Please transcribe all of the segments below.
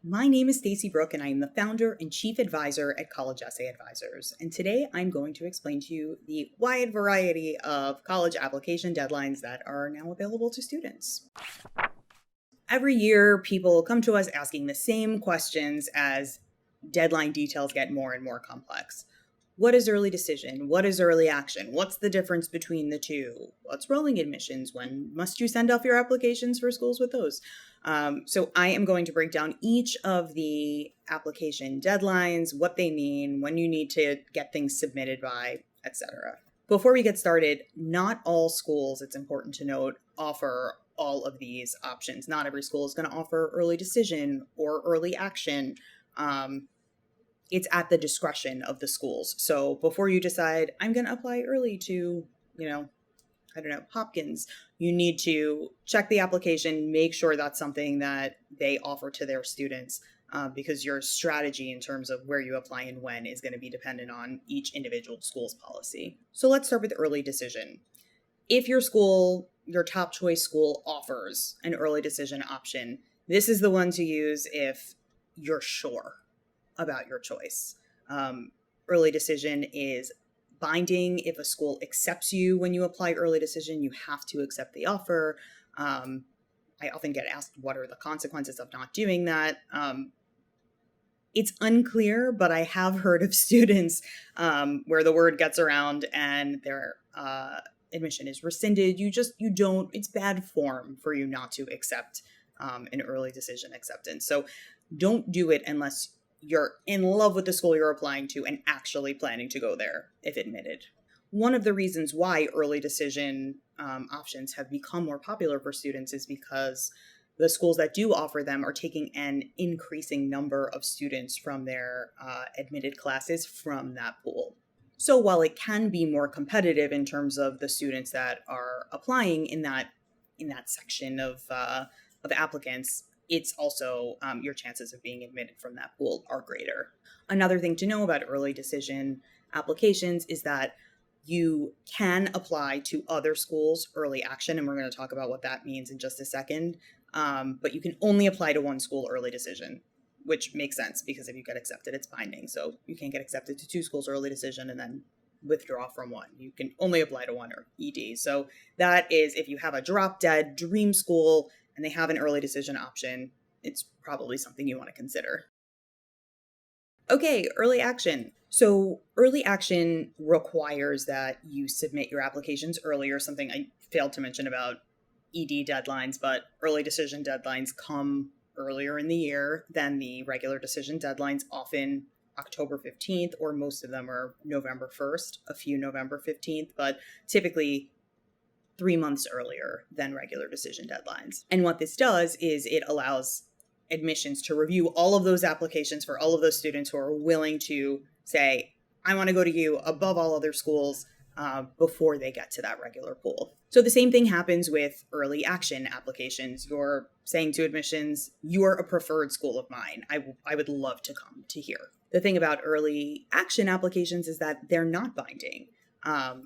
My name is Stacey Brook, and I am the founder and chief advisor at College Essay Advisors. And today I'm going to explain to you the wide variety of college application deadlines that are now available to students. Every year, people come to us asking the same questions as deadline details get more and more complex. What is early decision? What is early action? What's the difference between the two? What's rolling admissions? When must you send off your applications for schools with those? So I am going to break down each of the application deadlines, what they mean, when you need to get things submitted by, etc. Before we get started, not all schools, it's important to note, offer all of these options. Not every school is going to offer early decision or early action. It's at the discretion of the schools. So before you decide, I'm going to apply early to, Hopkins, you need to check the application, make sure that's something that they offer to their students, because your strategy in terms of where you apply and when is going to be dependent on each individual school's policy. So let's start with early decision. If your school, your top choice school, offers an early decision option, this is the one to use if you're sure about your choice. Early decision is binding. If a school accepts you when you apply early decision, you have to accept the offer. I often get asked, what are the consequences of not doing that? It's unclear, but I have heard of students where the word gets around and their admission is rescinded. It's bad form for you not to accept an early decision acceptance. So don't do it unless you're in love with the school you're applying to and actually planning to go there if admitted. One of the reasons why early decision options have become more popular for students is because the schools that do offer them are taking an increasing number of students from their admitted classes from that pool. So while it can be more competitive in terms of the students that are applying in that section of applicants, it's also your chances of being admitted from that pool are greater. Another thing to know about early decision applications is that you can apply to other schools' early action, and we're going to talk about what that means in just a second. But you can only apply to one school early decision, which makes sense because if you get accepted, it's binding. So you can't get accepted to two schools early decision and then withdraw from one. You can only apply to one or ED. So that is if you have a drop dead dream school and they have an early decision option, it's probably something you want to consider. Okay, early action. So early action requires that you submit your applications earlier, something I failed to mention about ED deadlines, but early decision deadlines come earlier in the year than the regular decision deadlines, often October 15th, or most of them are November 1st, a few November 15th, but typically 3 months earlier than regular decision deadlines. And what this does is it allows admissions to review all of those applications for all of those students who are willing to say, I want to go to you above all other schools before they get to that regular pool. So the same thing happens with early action applications. You're saying to admissions, you are a preferred school of mine. I would love to come to here. The thing about early action applications is that they're not binding.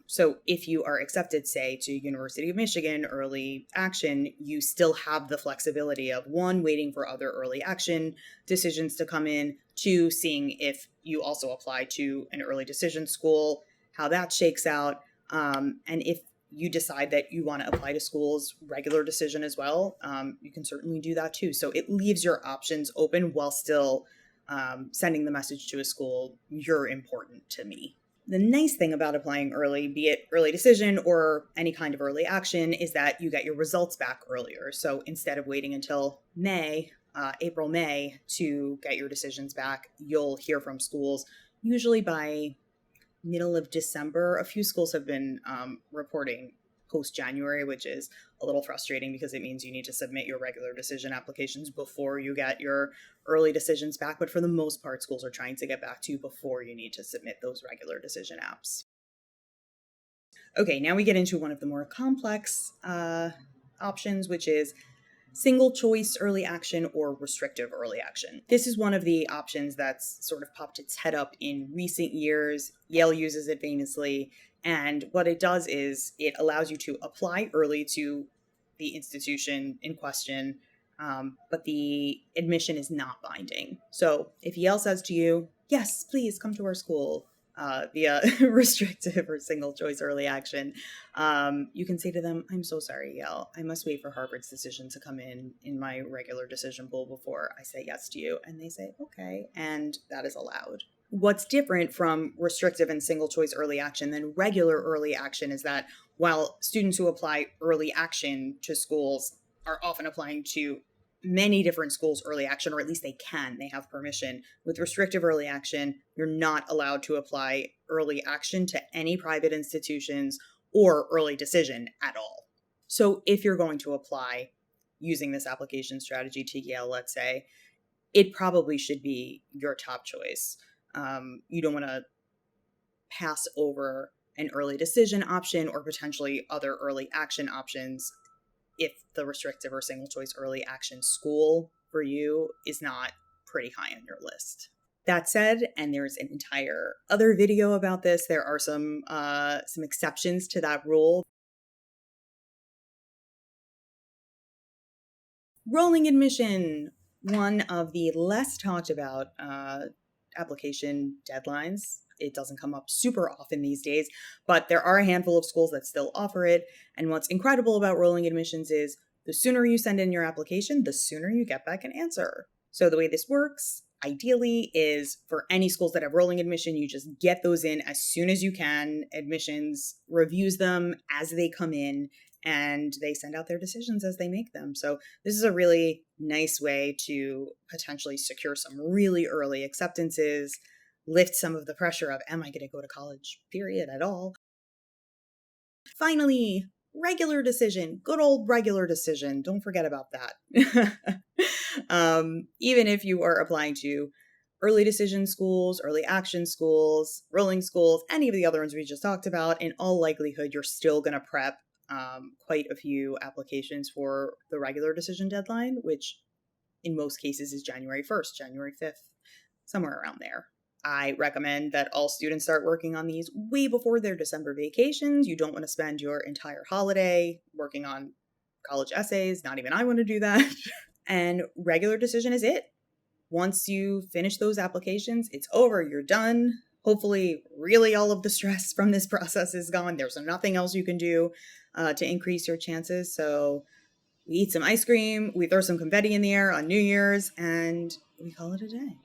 So if you are accepted, say, to University of Michigan early action, you still have the flexibility of 1, waiting for other early action decisions to come in, 2, seeing if you also apply to an early decision school, how that shakes out. And if you decide that you want to apply to schools regular decision as well, you can certainly do that too. So it leaves your options open while still sending the message to a school, you're important to me. The nice thing about applying early, be it early decision or any kind of early action, is that you get your results back earlier. So instead of waiting until April, May to get your decisions back, you'll hear from schools usually by middle of December. A few schools have been reporting post-January, which is a little frustrating because it means you need to submit your regular decision applications before you get your early decisions back. But for the most part, schools are trying to get back to you before you need to submit those regular decision apps. Okay, now we get into one of the more complex options, which is single choice early action or restrictive early action. This is one of the options that's sort of popped its head up in recent years. Yale uses it famously. And what it does is it allows you to apply early to the institution in question but the admission is not binding. So if Yale says to you, yes, please come to our school via restrictive or single choice early action, you can say to them, I'm so sorry, Yale. I must wait for Harvard's decision to come in my regular decision pool before I say yes to you. And they say, okay. And that is allowed. What's different from restrictive and single choice early action than regular early action is that while students who apply early action to schools are often applying to many different schools early action, or at least they have permission. With restrictive early action, you're not allowed to apply early action to any private institutions or early decision at all. So if you're going to apply using this application strategy to Yale, let's say, it probably should be your top choice. You don't want to pass over an early decision option or potentially other early action options if the restrictive or single choice early action school for you is not pretty high on your list. That said, and there's an entire other video about this, there are some exceptions to that rule. Rolling admission, one of the less talked about application deadlines. It doesn't come up super often these days, but there are a handful of schools that still offer it. And what's incredible about rolling admissions is the sooner you send in your application, the sooner you get back an answer. So the way this works, ideally, is for any schools that have rolling admission, you just get those in as soon as you can. Admissions reviews them as they come in, and they send out their decisions as they make them. So this is a really nice way to potentially secure some really early acceptances, lift some of the pressure of, am I going to go to college, period, at all? Finally, regular decision, good old regular decision. Don't forget about that. Even if you are applying to early decision schools, early action schools, rolling schools, any of the other ones we just talked about, in all likelihood, you're still going to prep quite a few applications for the regular decision deadline, which in most cases is January 1st, January 5th, somewhere around there. I recommend that all students start working on these way before their December vacations. You don't want to spend your entire holiday working on college essays. Not even I want to do that. And regular decision is it. Once you finish those applications, it's over. You're done. Hopefully, really all of the stress from this process is gone. There's nothing else you can do to increase your chances. So we eat some ice cream, we throw some confetti in the air on New Year's, and we call it a day.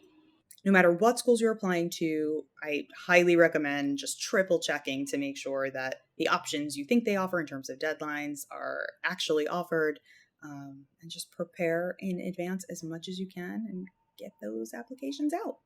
No matter what schools you're applying to, I highly recommend just triple checking to make sure that the options you think they offer in terms of deadlines are actually offered, and just prepare in advance as much as you can and get those applications out.